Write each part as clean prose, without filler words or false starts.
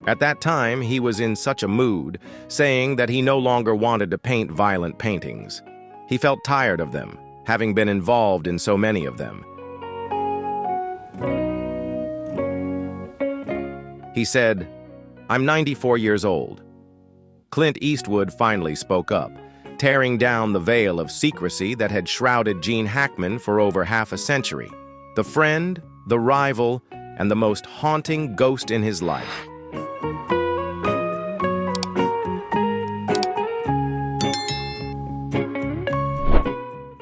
At that time, he was in such a mood, saying that he no longer wanted to paint violent paintings. He felt tired of them, having been involved in so many of them. He said, "I'm 94 years old." Clint Eastwood finally spoke up, tearing down the veil of secrecy that had shrouded Gene Hackman for over half a century, the friend, the rival, and the most haunting ghost in his life.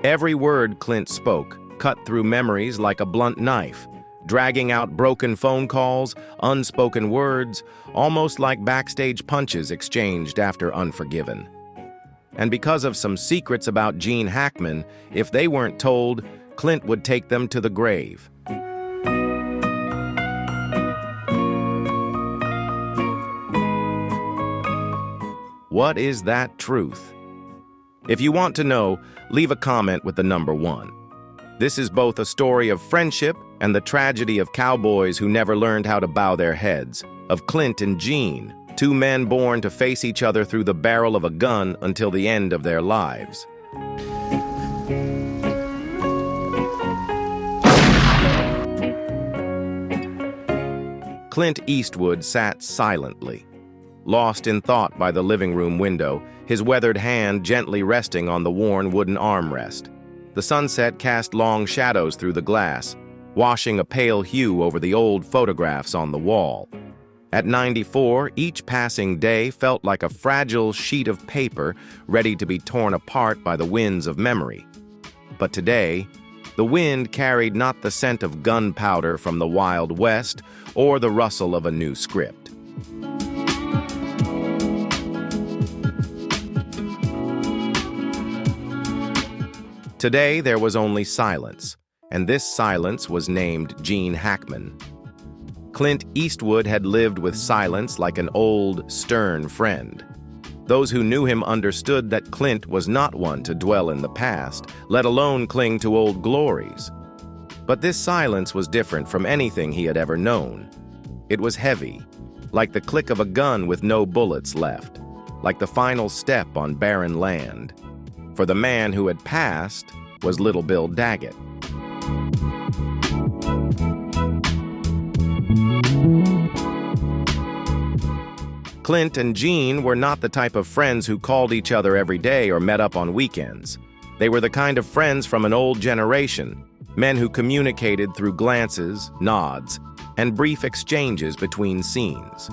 Every word Clint spoke cut through memories like a blunt knife, dragging out broken phone calls, unspoken words, almost like backstage punches exchanged after Unforgiven. And because of some secrets about Gene Hackman, if they weren't told, Clint would take them to the grave. What is that truth? If you want to know, leave a comment with the number 1. This is both a story of friendship and the tragedy of cowboys who never learned how to bow their heads, of Clint and Gene, 2 men born to face each other through the barrel of a gun until the end of their lives. Clint Eastwood sat silently, lost in thought by the living room window, his weathered hand gently resting on the worn wooden armrest. The sunset cast long shadows through the glass, washing a pale hue over the old photographs on the wall. At 94, each passing day felt like a fragile sheet of paper ready to be torn apart by the winds of memory. But today, the wind carried not the scent of gunpowder from the Wild West or the rustle of a new script. Today, there was only silence, and this silence was named Gene Hackman. Clint Eastwood had lived with silence like an old, stern friend. Those who knew him understood that Clint was not one to dwell in the past, let alone cling to old glories. But this silence was different from anything he had ever known. It was heavy, like the click of a gun with no bullets left, like the final step on barren land. For the man who had passed was Little Bill Daggett. Clint and Gene were not the type of friends who called each other every day or met up on weekends. They were the kind of friends from an old generation, men who communicated through glances, nods, and brief exchanges between scenes.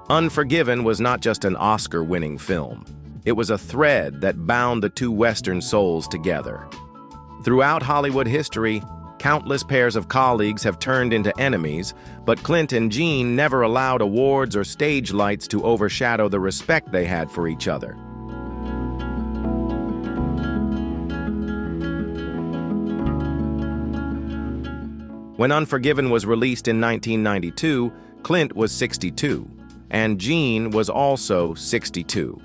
Unforgiven was not just an Oscar-winning film. It was a thread that bound the 2 Western souls together. Throughout Hollywood history, countless pairs of colleagues have turned into enemies, but Clint and Gene never allowed awards or stage lights to overshadow the respect they had for each other. When Unforgiven was released in 1992, Clint was 62, and Gene was also 62.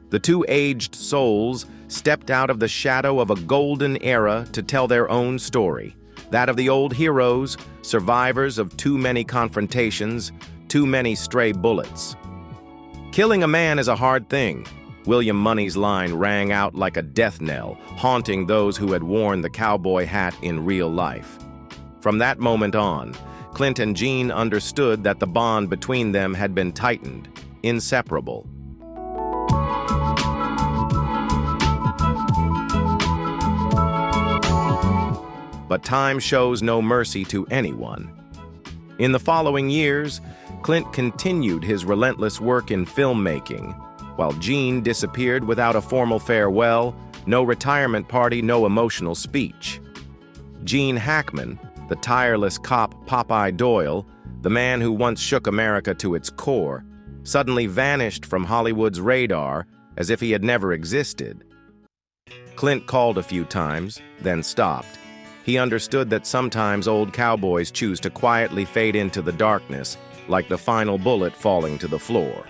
The 2 aged souls stepped out of the shadow of a golden era to tell their own story, that of the old heroes, survivors of too many confrontations, too many stray bullets. Killing a man is a hard thing. William Money's line rang out like a death knell, haunting those who had worn the cowboy hat in real life. From that moment on, Clint and Gene understood that the bond between them had been tightened, inseparable. But time shows no mercy to anyone. In the following years, Clint continued his relentless work in filmmaking, while Gene disappeared without a formal farewell, no retirement party, no emotional speech. Gene Hackman, the tireless cop Popeye Doyle, the man who once shook America to its core, suddenly vanished from Hollywood's radar as if he had never existed. Clint called a few times, then stopped. He understood that sometimes old cowboys choose to quietly fade into the darkness, like the final bullet falling to the floor.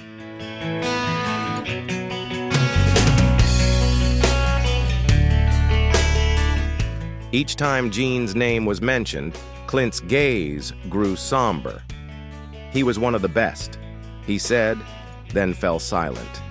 Each time Gene's name was mentioned, Clint's gaze grew somber. He was one of the best, he said, then fell silent.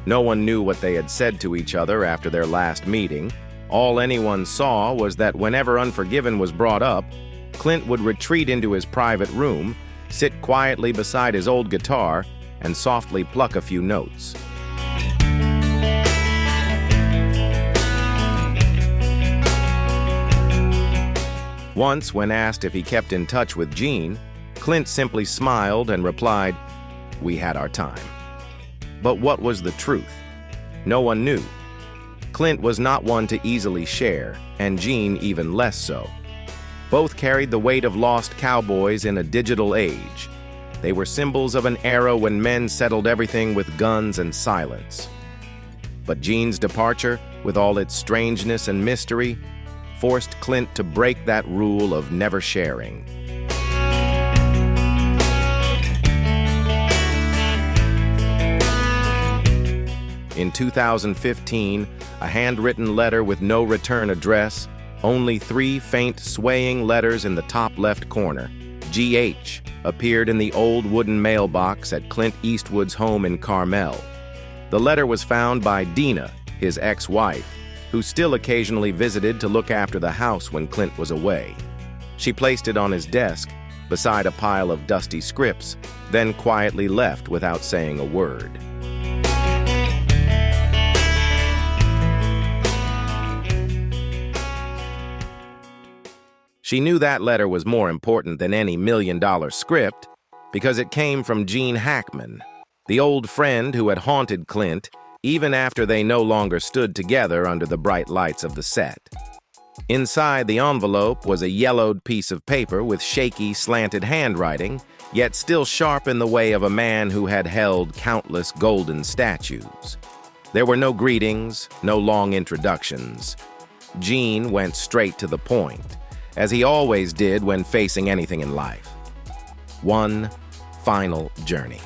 No one knew what they had said to each other after their last meeting. All anyone saw was that whenever Unforgiven was brought up, Clint would retreat into his private room, sit quietly beside his old guitar, and softly pluck a few notes. Once, when asked if he kept in touch with Gene, Clint simply smiled and replied, "We had our time." But what was the truth? No one knew. Clint was not one to easily share, and Gene even less so. Both carried the weight of lost cowboys in a digital age. They were symbols of an era when men settled everything with guns and silence. But Gene's departure, with all its strangeness and mystery, forced Clint to break that rule of never sharing. In 2015, a handwritten letter with no return address, only 3 faint swaying letters in the top left corner, GH, appeared in the old wooden mailbox at Clint Eastwood's home in Carmel. The letter was found by Dina, his ex-wife, who still occasionally visited to look after the house when Clint was away. She placed it on his desk, beside a pile of dusty scripts, then quietly left without saying a word. She knew that letter was more important than any million-dollar script because it came from Gene Hackman, the old friend who had haunted Clint even after they no longer stood together under the bright lights of the set. Inside the envelope was a yellowed piece of paper with shaky, slanted handwriting, yet still sharp in the way of a man who had held countless golden statues. There were no greetings, no long introductions. Gene went straight to the point, as he always did when facing anything in life. One final journey.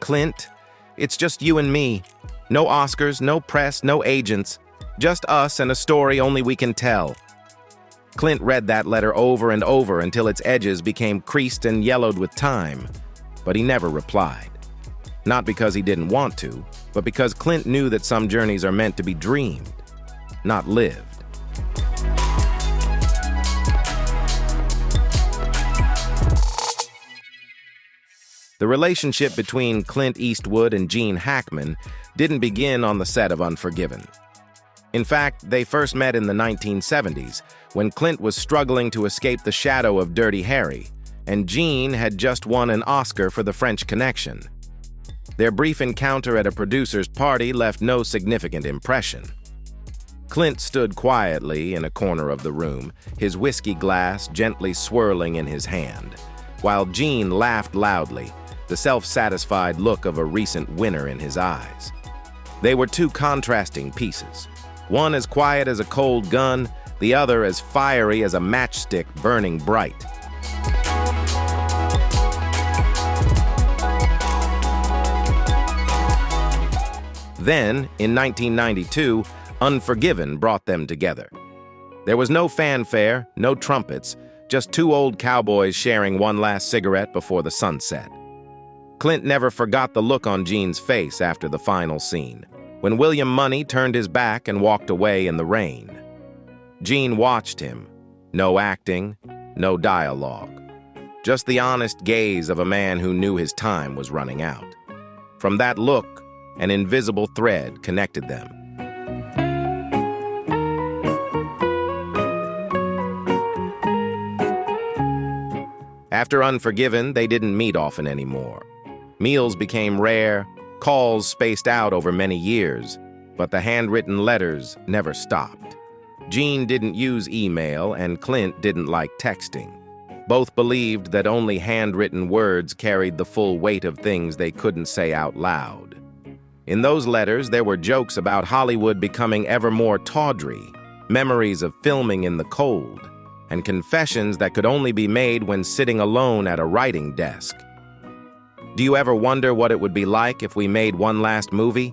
Clint, it's just you and me. No Oscars, no press, no agents. Just us and a story only we can tell. Clint read that letter over and over until its edges became creased and yellowed with time, but he never replied. Not because he didn't want to, but because Clint knew that some journeys are meant to be dreamed, not lived. The relationship between Clint Eastwood and Gene Hackman didn't begin on the set of Unforgiven. In fact, they first met in the 1970s, when Clint was struggling to escape the shadow of Dirty Harry, and Gene had just won an Oscar for The French Connection. Their brief encounter at a producer's party left no significant impression. Clint stood quietly in a corner of the room, his whiskey glass gently swirling in his hand, while Gene laughed loudly, the self-satisfied look of a recent winner in his eyes. They were two contrasting pieces, one as quiet as a cold gun, the other as fiery as a matchstick burning bright. Then, in 1992, Unforgiven brought them together. There was no fanfare, no trumpets, just 2 old cowboys sharing one last cigarette before the sunset. Clint never forgot the look on Gene's face after the final scene, when William Money turned his back and walked away in the rain. Gene watched him. No acting, no dialogue. Just the honest gaze of a man who knew his time was running out. From that look, an invisible thread connected them. After Unforgiven, they didn't meet often anymore. Meals became rare, calls spaced out over many years, but the handwritten letters never stopped. Gene didn't use email, and Clint didn't like texting. Both believed that only handwritten words carried the full weight of things they couldn't say out loud. In those letters, there were jokes about Hollywood becoming ever more tawdry, memories of filming in the cold, and confessions that could only be made when sitting alone at a writing desk. Do you ever wonder what it would be like if we made one last movie?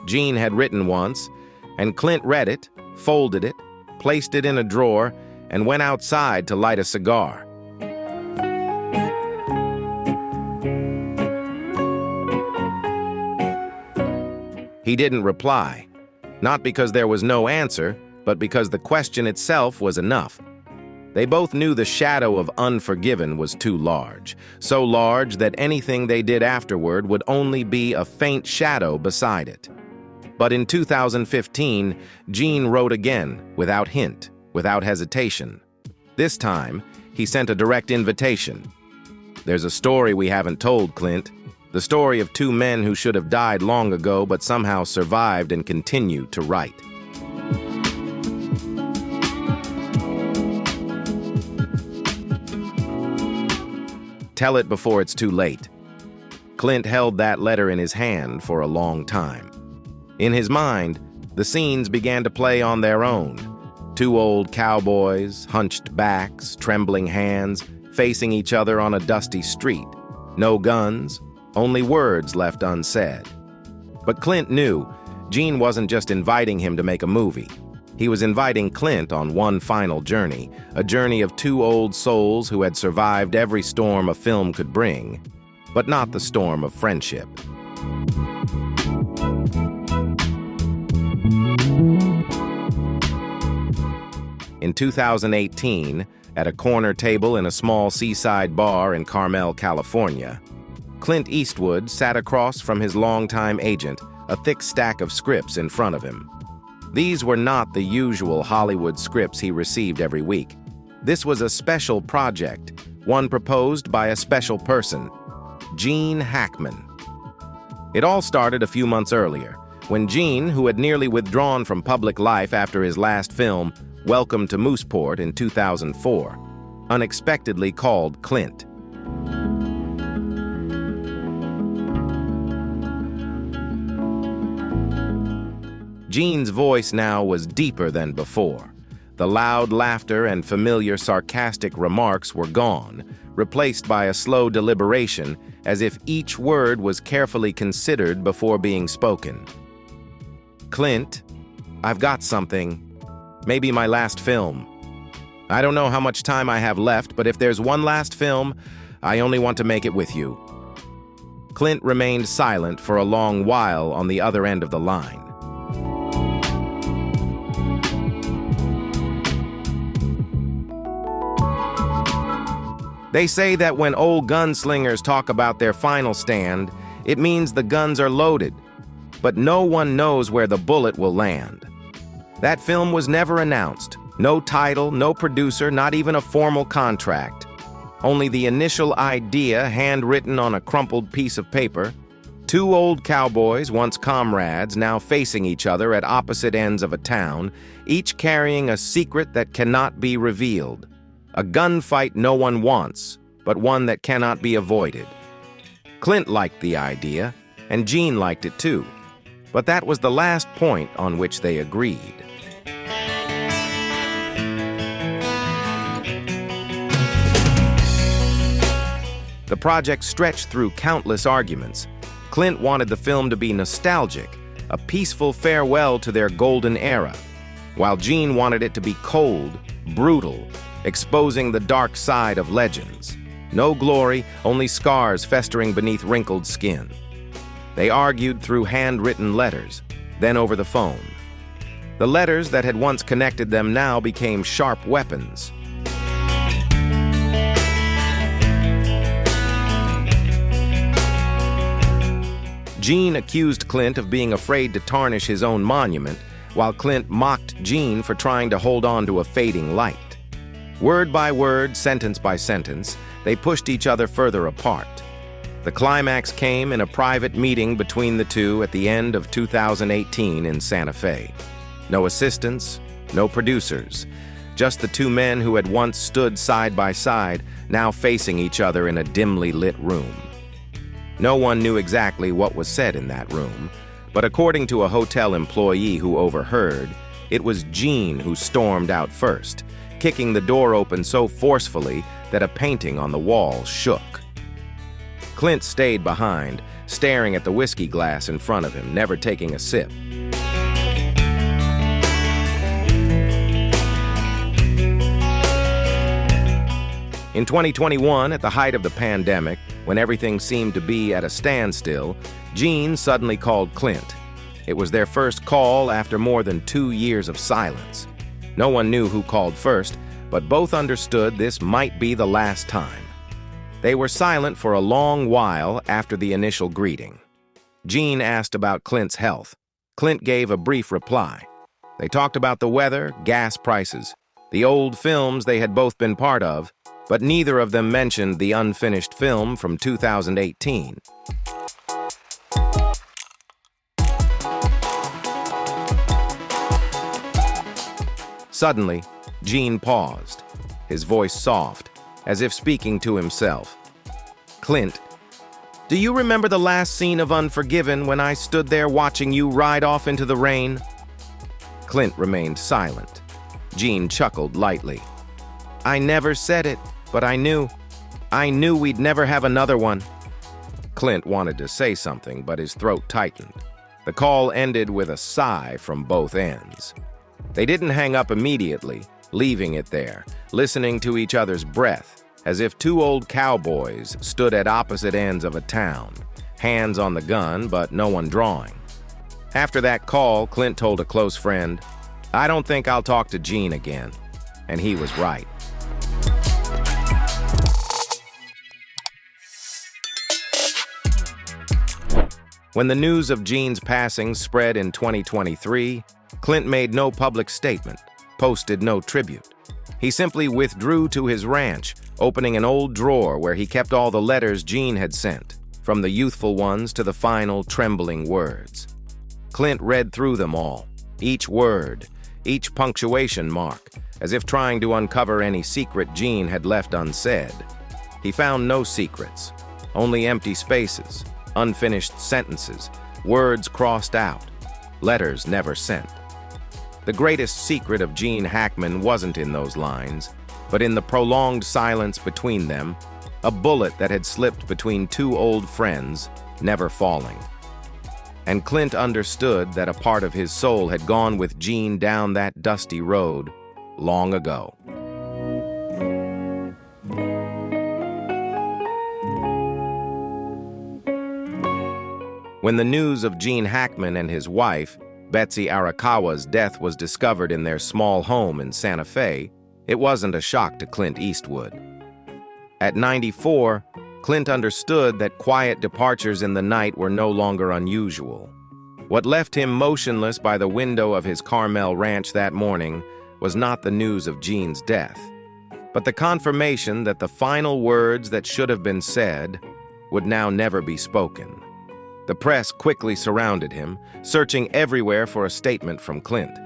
Gene had written once, and Clint read it, folded it, placed it in a drawer, and went outside to light a cigar. He didn't reply, not because there was no answer, but because the question itself was enough. They both knew the shadow of Unforgiven was too large, so large that anything they did afterward would only be a faint shadow beside it. But in 2015, Gene wrote again, without hint, without hesitation. This time, he sent a direct invitation. There's a story we haven't told, Clint. The story of two men who should have died long ago but somehow survived and continue to write. Tell it before it's too late. Clint held that letter in his hand for a long time. In his mind, the scenes began to play on their own. Two old cowboys, hunched backs, trembling hands, facing each other on a dusty street. No guns, only words left unsaid. But Clint knew Gene wasn't just inviting him to make a movie. He was inviting Clint on one final journey, a journey of two old souls who had survived every storm a film could bring, but not the storm of friendship. In 2018, at a corner table in a small seaside bar in Carmel, California, Clint Eastwood sat across from his longtime agent, a thick stack of scripts in front of him. These were not the usual Hollywood scripts he received every week. This was a special project, one proposed by a special person, Gene Hackman. It all started a few months earlier, when Gene, who had nearly withdrawn from public life after his last film, Welcome to Mooseport in 2004, unexpectedly called Clint. Gene's voice now was deeper than before. The loud laughter and familiar sarcastic remarks were gone, replaced by a slow deliberation, as if each word was carefully considered before being spoken. Clint, I've got something. Maybe my last film. I don't know how much time I have left, but if there's one last film, I only want to make it with you. Clint remained silent for a long while on the other end of the line. They say that when old gunslingers talk about their final stand, it means the guns are loaded, but no one knows where the bullet will land. That film was never announced. No title, no producer, not even a formal contract. Only the initial idea handwritten on a crumpled piece of paper. Two old cowboys, once comrades, now facing each other at opposite ends of a town, each carrying a secret that cannot be revealed. A gunfight no one wants, but one that cannot be avoided. Clint liked the idea, and Gene liked it too. But that was the last point on which they agreed. The project stretched through countless arguments. Clint wanted the film to be nostalgic, a peaceful farewell to their golden era, while Gene wanted it to be cold, brutal, exposing the dark side of legends. No glory, only scars festering beneath wrinkled skin. They argued through handwritten letters, then over the phone. The letters that had once connected them now became sharp weapons. Gene accused Clint of being afraid to tarnish his own monument, while Clint mocked Gene for trying to hold on to a fading light. Word by word, sentence by sentence, they pushed each other further apart. The climax came in a private meeting between the two at the end of 2018 in Santa Fe. No assistants, no producers, just the two men who had once stood side by side, now facing each other in a dimly lit room. No one knew exactly what was said in that room, but according to a hotel employee who overheard, it was Gene who stormed out first, kicking the door open so forcefully that a painting on the wall shook. Clint stayed behind, staring at the whiskey glass in front of him, never taking a sip. In 2021, at the height of the pandemic, when everything seemed to be at a standstill, Gene suddenly called Clint. It was their first call after more than 2 years of silence. No one knew who called first, but both understood this might be the last time. They were silent for a long while after the initial greeting. Gene asked about Clint's health. Clint gave a brief reply. They talked about the weather, gas prices, the old films they had both been part of, but neither of them mentioned the unfinished film from 2018. Suddenly, Gene paused, his voice soft, as if speaking to himself. "Clint, do you remember the last scene of Unforgiven when I stood there watching you ride off into the rain?" Clint remained silent. Gene chuckled lightly. "I never said it, but I knew. I knew we'd never have another one." Clint wanted to say something, but his throat tightened. The call ended with a sigh from both ends. They didn't hang up immediately, leaving it there, listening to each other's breath, as if two old cowboys stood at opposite ends of a town, hands on the gun, but no one drawing. After that call, Clint told a close friend, "I don't think I'll talk to Gene again." And he was right. When the news of Gene's passing spread in 2023, Clint made no public statement, posted no tribute. He simply withdrew to his ranch, opening an old drawer where he kept all the letters Gene had sent, from the youthful ones to the final trembling words. Clint read through them all, each word, each punctuation mark, as if trying to uncover any secret Gene had left unsaid. He found no secrets, only empty spaces, unfinished sentences, words crossed out, letters never sent. The greatest secret of Gene Hackman wasn't in those lines, but in the prolonged silence between them, a bullet that had slipped between two old friends, never falling. And Clint understood that a part of his soul had gone with Gene down that dusty road long ago. When the news of Gene Hackman and his wife, Betsy Arakawa's death was discovered in their small home in Santa Fe, it wasn't a shock to Clint Eastwood. At 94, Clint understood that quiet departures in the night were no longer unusual. What left him motionless by the window of his Carmel ranch that morning was not the news of Gene's death, but the confirmation that the final words that should have been said would now never be spoken. The press quickly surrounded him, searching everywhere for a statement from Clint.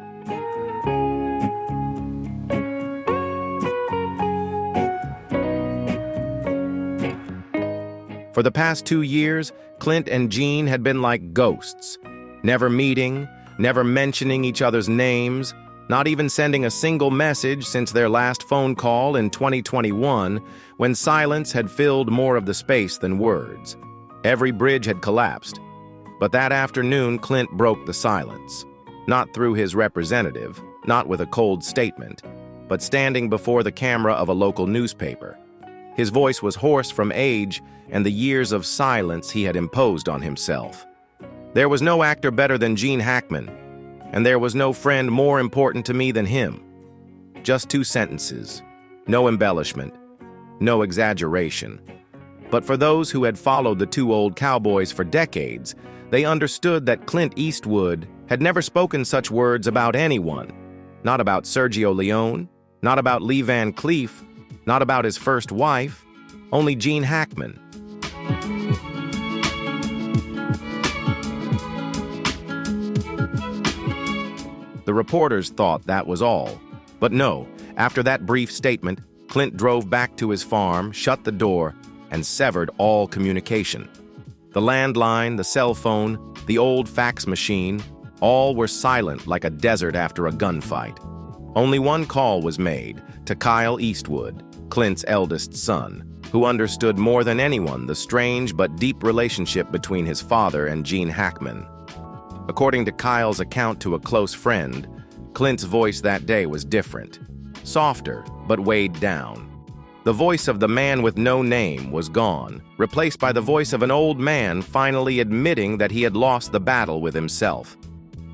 For the past 2 years, Clint and Gene had been like ghosts, never meeting, never mentioning each other's names, not even sending a single message since their last phone call in 2021, when silence had filled more of the space than words. Every bridge had collapsed. But that afternoon, Clint broke the silence. Not through his representative, not with a cold statement, but standing before the camera of a local newspaper. His voice was hoarse from age and the years of silence he had imposed on himself. There was no actor better than Gene Hackman, and there was no friend more important to me than him. Just 2 sentences, no embellishment, no exaggeration. But for those who had followed the two old cowboys for decades, they understood that Clint Eastwood had never spoken such words about anyone. Not about Sergio Leone, not about Lee Van Cleef, not about his first wife, only Gene Hackman. The reporters thought that was all. But no, after that brief statement, Clint drove back to his farm, shut the door, and severed all communication. The landline, the cell phone, the old fax machine, all were silent like a desert after a gunfight. Only one call was made, to Kyle Eastwood, Clint's eldest son, who understood more than anyone the strange but deep relationship between his father and Gene Hackman. According to Kyle's account to a close friend, Clint's voice that day was different, softer but weighed down. The voice of the man with no name was gone, replaced by the voice of an old man finally admitting that he had lost the battle with himself.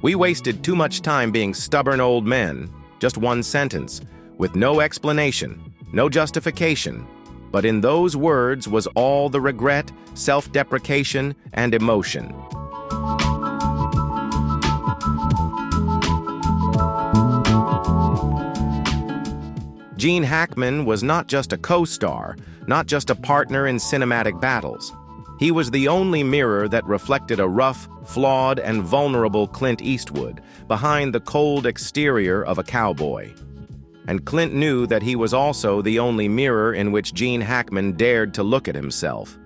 "We wasted too much time being stubborn old men." Just one sentence, with no explanation, no justification. But in those words was all the regret, self-deprecation, and emotion. Gene Hackman was not just a co-star, not just a partner in cinematic battles. He was the only mirror that reflected a rough, flawed, and vulnerable Clint Eastwood behind the cold exterior of a cowboy. And Clint knew that he was also the only mirror in which Gene Hackman dared to look at himself.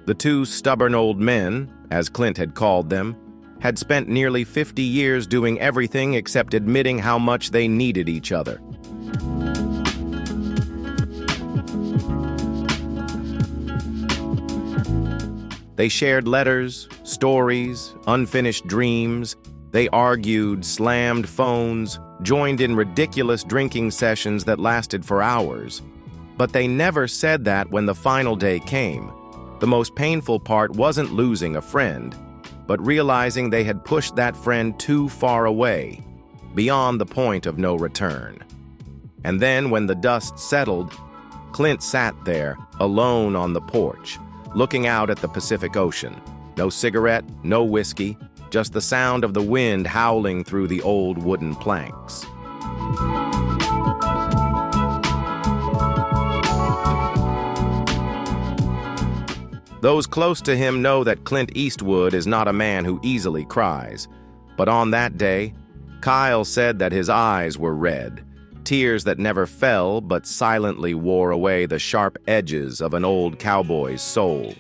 The two stubborn old men, as Clint had called them, had spent nearly 50 years doing everything except admitting how much they needed each other. They shared letters, stories, unfinished dreams. They argued, slammed phones, joined in ridiculous drinking sessions that lasted for hours. But they never said that when the final day came. The most painful part wasn't losing a friend, but realizing they had pushed that friend too far away, beyond the point of no return. And then when the dust settled, Clint sat there, alone on the porch, looking out at the Pacific Ocean. No cigarette, no whiskey, just the sound of the wind howling through the old wooden planks. Those close to him know that Clint Eastwood is not a man who easily cries. But on that day, Kyle said that his eyes were red, tears that never fell but silently wore away the sharp edges of an old cowboy's soul.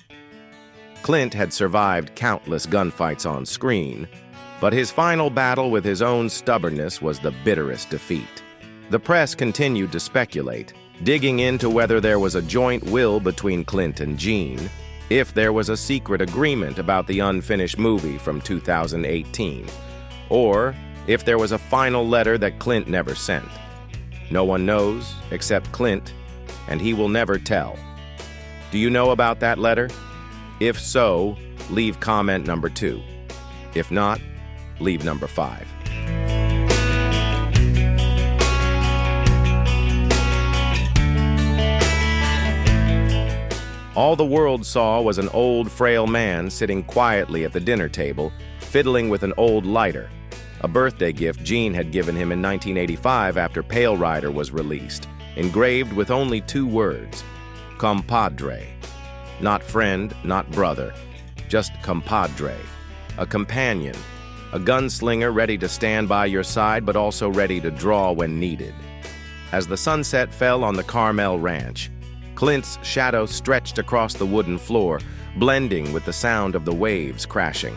Clint had survived countless gunfights on screen, but his final battle with his own stubbornness was the bitterest defeat. The press continued to speculate, digging into whether there was a joint will between Clint and Gene, if there was a secret agreement about the unfinished movie from 2018, or if there was a final letter that Clint never sent. No one knows except Clint, and he will never tell. Do you know about that letter? If so, leave comment number 2. If not, leave number 5. All the world saw was an old, frail man sitting quietly at the dinner table, fiddling with an old lighter, a birthday gift Gene had given him in 1985 after Pale Rider was released, engraved with only 2 words, compadre. Not friend, not brother, just compadre, a companion, a gunslinger ready to stand by your side but also ready to draw when needed. As the sunset fell on the Carmel Ranch, Clint's shadow stretched across the wooden floor, blending with the sound of the waves crashing.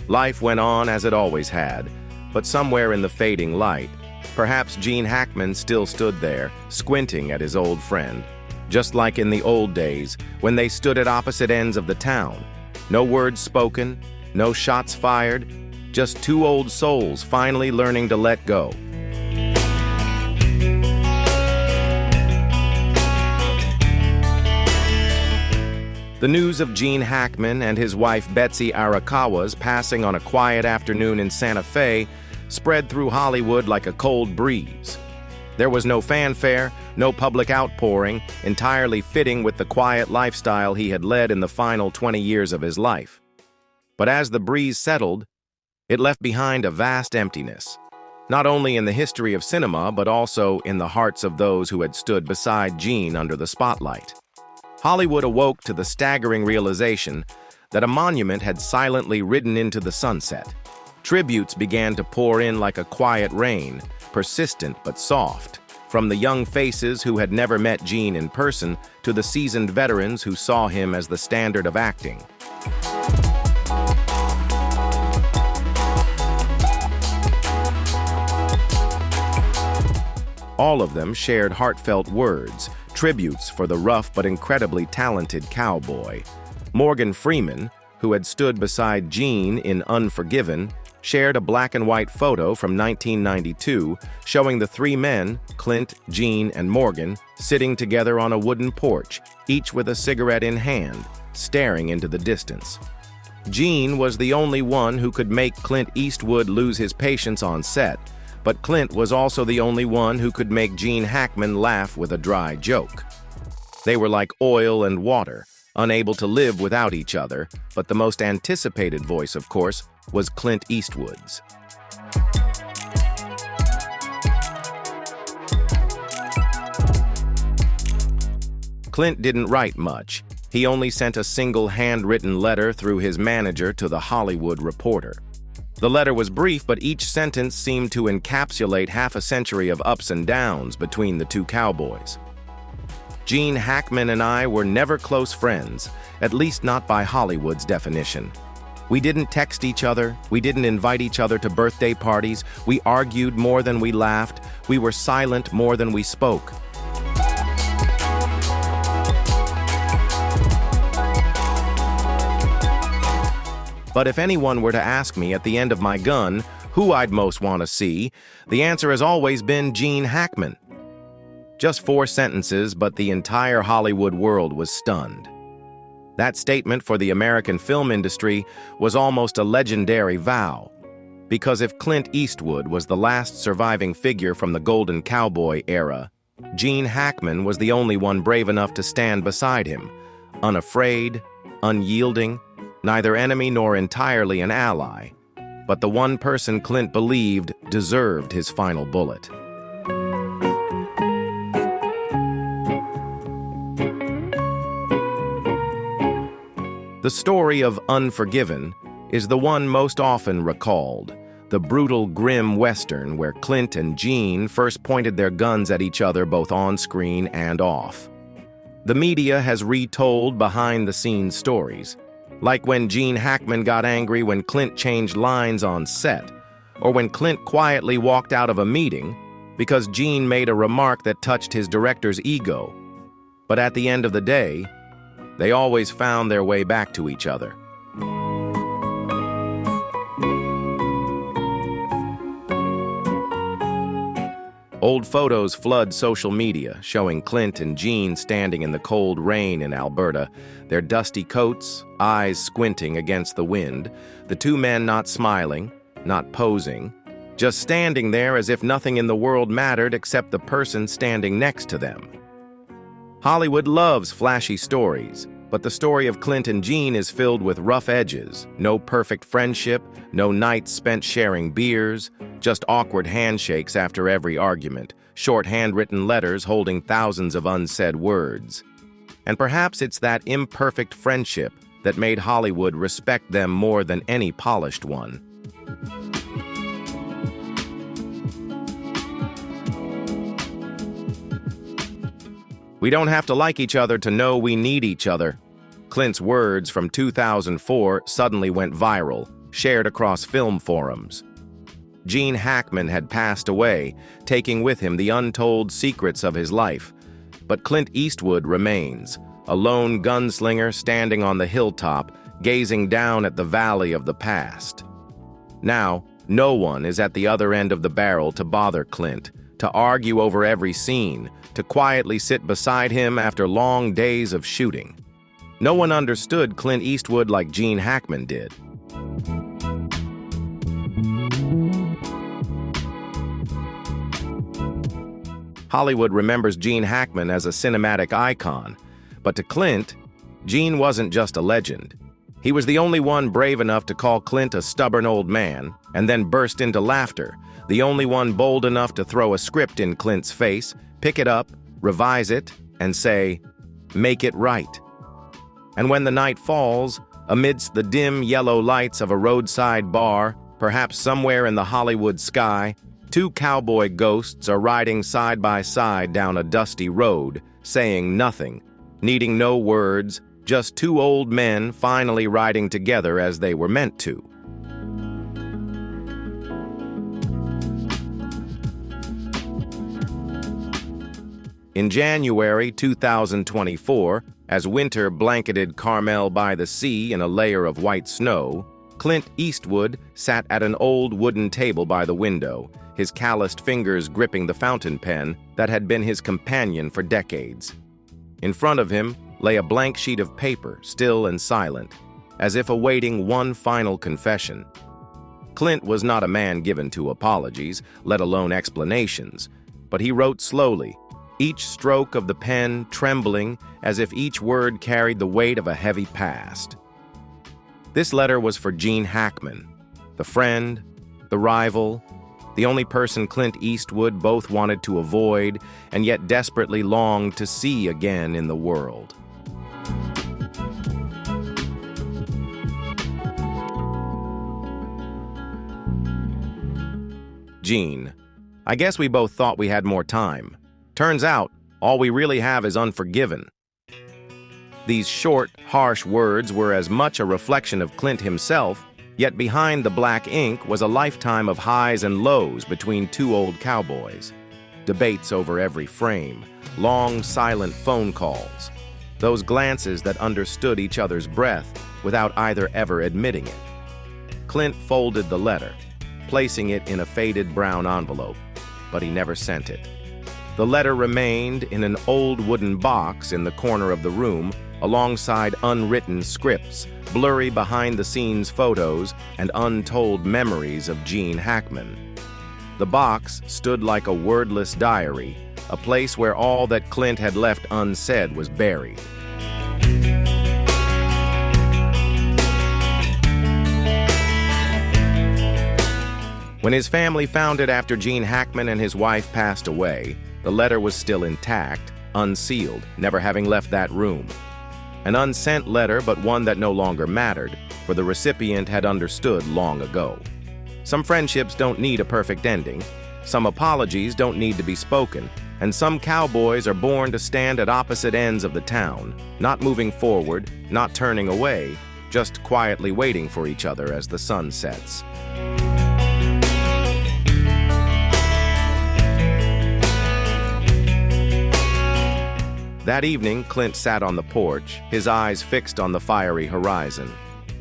Life went on as it always had, but somewhere in the fading light, perhaps Gene Hackman still stood there, squinting at his old friend, just like in the old days when they stood at opposite ends of the town. No words spoken, no shots fired, just 2 old souls finally learning to let go. The news of Gene Hackman and his wife Betsy Arakawa's passing on a quiet afternoon in Santa Fe spread through Hollywood like a cold breeze. There was no fanfare, no public outpouring, entirely fitting with the quiet lifestyle he had led in the final 20 years of his life. But as the breeze settled, it left behind a vast emptiness, not only in the history of cinema but also in the hearts of those who had stood beside Gene under the spotlight. Hollywood awoke to the staggering realization that a monument had silently ridden into the sunset. Tributes began to pour in like a quiet rain, persistent but soft, from the young faces who had never met Gene in person to the seasoned veterans who saw him as the standard of acting. All of them shared heartfelt words, tributes for the rough but incredibly talented cowboy. Morgan Freeman, who had stood beside Gene in Unforgiven, shared a black and white photo from 1992 showing the three men, Clint, Gene, and Morgan, sitting together on a wooden porch, each with a cigarette in hand, staring into the distance. Gene was the only one who could make Clint Eastwood lose his patience on set, but Clint was also the only one who could make Gene Hackman laugh with a dry joke. They were like oil and water, unable to live without each other, but the most anticipated voice, of course, was Clint Eastwood's. Clint didn't write much. He only sent a single handwritten letter through his manager to The Hollywood Reporter. The letter was brief, but each sentence seemed to encapsulate half a century of ups and downs between the two cowboys. Gene Hackman and I were never close friends, at least not by Hollywood's definition. We didn't text each other, we didn't invite each other to birthday parties, we argued more than we laughed, we were silent more than we spoke. But if anyone were to ask me at the end of my gun who I'd most want to see, the answer has always been Gene Hackman. Just 4 sentences, but the entire Hollywood world was stunned. That statement for the American film industry was almost a legendary vow, because if Clint Eastwood was the last surviving figure from the Golden Cowboy era, Gene Hackman was the only one brave enough to stand beside him, unafraid, unyielding, neither enemy nor entirely an ally, but the one person Clint believed deserved his final bullet. The story of Unforgiven is the one most often recalled, the brutal, grim Western where Clint and Gene first pointed their guns at each other both on screen and off. The media has retold behind-the-scenes stories, like when Gene Hackman got angry when Clint changed lines on set, or when Clint quietly walked out of a meeting because Gene made a remark that touched his director's ego. But at the end of the day, they always found their way back to each other. Old photos flood social media, showing Clint and Gene standing in the cold rain in Alberta, their dusty coats, eyes squinting against the wind, the two men not smiling, not posing, just standing there as if nothing in the world mattered except the person standing next to them. Hollywood loves flashy stories, but the story of Clint and Gene is filled with rough edges, no perfect friendship, no nights spent sharing beers, just awkward handshakes after every argument, short handwritten letters holding thousands of unsaid words. And perhaps it's that imperfect friendship that made Hollywood respect them more than any polished one. We don't have to like each other to know we need each other. Clint's words from 2004 suddenly went viral, shared across film forums. Gene Hackman had passed away, taking with him the untold secrets of his life. But Clint Eastwood remains, a lone gunslinger standing on the hilltop, gazing down at the valley of the past. Now, no one is at the other end of the barrel to bother Clint, to argue over every scene, to quietly sit beside him after long days of shooting. No one understood Clint Eastwood like Gene Hackman did. Hollywood remembers Gene Hackman as a cinematic icon, but to Clint, Gene wasn't just a legend. He was the only one brave enough to call Clint a stubborn old man and then burst into laughter, the only one bold enough to throw a script in Clint's face, pick it up, revise it, and say, "Make it right." And when the night falls, amidst the dim yellow lights of a roadside bar, perhaps somewhere in the Hollywood sky, two cowboy ghosts are riding side by side down a dusty road, saying nothing, needing no words, just two old men finally riding together as they were meant to. In January 2024, as winter blanketed Carmel by the sea in a layer of white snow, Clint Eastwood sat at an old wooden table by the window, his calloused fingers gripping the fountain pen that had been his companion for decades. In front of him lay a blank sheet of paper, still and silent, as if awaiting one final confession. Clint was not a man given to apologies, let alone explanations, but he wrote slowly, each stroke of the pen trembling as if each word carried the weight of a heavy past. This letter was for Gene Hackman, the friend, the rival, the only person Clint Eastwood both wanted to avoid and yet desperately longed to see again in the world. Gene, I guess we both thought we had more time. Turns out, all we really have is Unforgiven. These short, harsh words were as much a reflection of Clint himself, yet behind the black ink was a lifetime of highs and lows between two old cowboys. Debates over every frame, long, silent phone calls, those glances that understood each other's breath without either ever admitting it. Clint folded the letter, placing it in a faded brown envelope, but he never sent it. The letter remained in an old wooden box in the corner of the room, alongside unwritten scripts, blurry behind-the-scenes photos, and untold memories of Gene Hackman. The box stood like a wordless diary, a place where all that Clint had left unsaid was buried. When his family found it after Gene Hackman and his wife passed away, the letter was still intact, unsealed, never having left that room. An unsent letter, but one that no longer mattered, for the recipient had understood long ago. Some friendships don't need a perfect ending, some apologies don't need to be spoken, and some cowboys are born to stand at opposite ends of the town, not moving forward, not turning away, just quietly waiting for each other as the sun sets. That evening, Clint sat on the porch, his eyes fixed on the fiery horizon.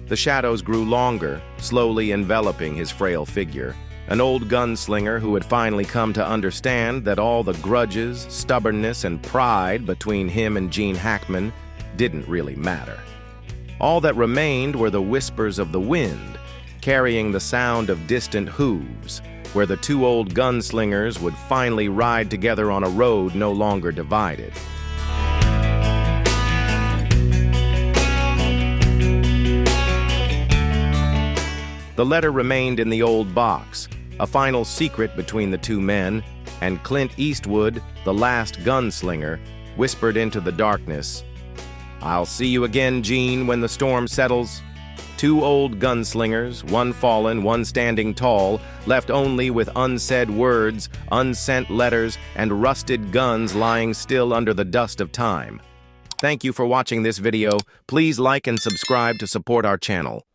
The shadows grew longer, slowly enveloping his frail figure, an old gunslinger who had finally come to understand that all the grudges, stubbornness, and pride between him and Gene Hackman didn't really matter. All that remained were the whispers of the wind, carrying the sound of distant hooves, where the two old gunslingers would finally ride together on a road no longer divided. The letter remained in the old box, a final secret between the two men, and Clint Eastwood, the last gunslinger, whispered into the darkness, "I'll see you again, Gene, when the storm settles." Two old gunslingers, one fallen, one standing tall, left only with unsaid words, unsent letters, and rusted guns lying still under the dust of time. Thank you for watching this video. Please like and subscribe to support our channel.